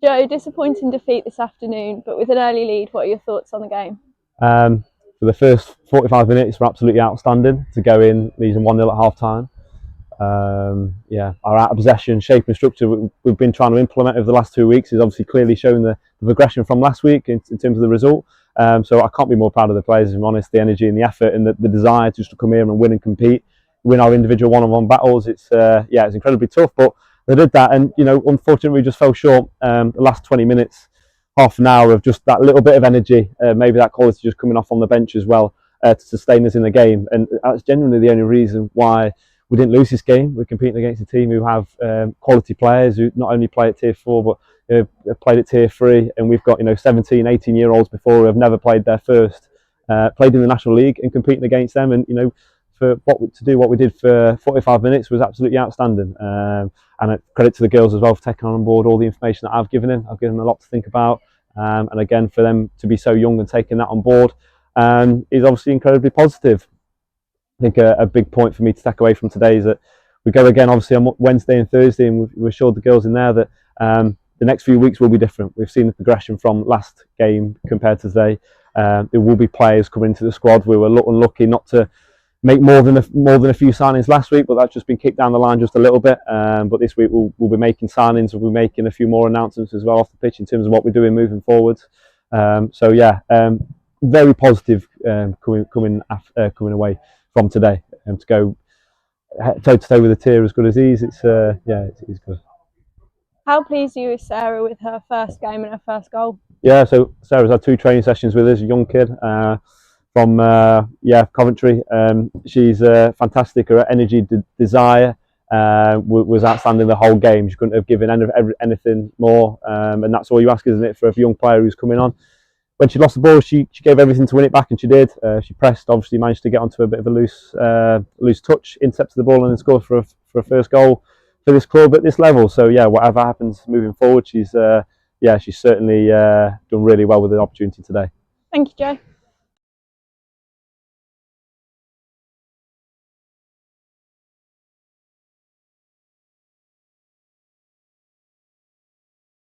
Joe, disappointing defeat this afternoon, but with an early lead, what are your thoughts on the game? For the first 45 minutes, we're absolutely outstanding to go in leading 1-0 at half time. Our out of possession, shape and structure we've been trying to implement over the last 2 weeks is obviously clearly showing the progression from last week in terms of the result. So I can't be more proud of the players, if I'm honest, the energy and the effort and the desire just to come here and win and compete, win our individual one-on-one battles. It's incredibly tough, but they did that, and unfortunately we just fell short. The last 20 minutes, half an hour of just that little bit of energy, maybe that quality just coming off on the bench as well, to sustain us in the game, and that's genuinely the only reason why we didn't lose this game. We're competing against a team who have quality players who not only play at Tier 4 but have played at Tier 3, and we've got 17, 18-year-olds before who have never played their first, played in the National League, and competing against them, and for what we did for 45 minutes was absolutely outstanding. And credit to the girls as well for taking on board all the information that I've given them. I've given them a lot to think about, and again, for them to be so young and taking that on board is obviously incredibly positive. I think a big point for me to take away from today is that we go again obviously on Wednesday and Thursday, and we've assured the girls in there that the next few weeks will be different. We've seen the progression from last game compared to today. There will be players coming into the squad. We were unlucky not to make more than a few signings last week, but that's just been kicked down the line just a little bit. But this week we'll be making signings. We'll be making a few more announcements as well off the pitch in terms of what we're doing moving forwards. Very positive coming away from today, and to go toe to toe with a tier as good as these. It's good. How pleased are you with Sarah with her first game and her first goal? Yeah, so Sarah's had 2 training sessions with us, a young kid from Coventry. She's fantastic. Her energy, desire was outstanding the whole game. She couldn't have given anything more, and that's all you ask, isn't it, for a young player who's coming on. When she lost the ball, she gave everything to win it back, and she did. She pressed, obviously managed to get onto a bit of a loose touch, intercepted the ball, and then scored for a first goal for this club at this level. So yeah, whatever happens moving forward, she's certainly done really well with the opportunity today. Thank you, Joe.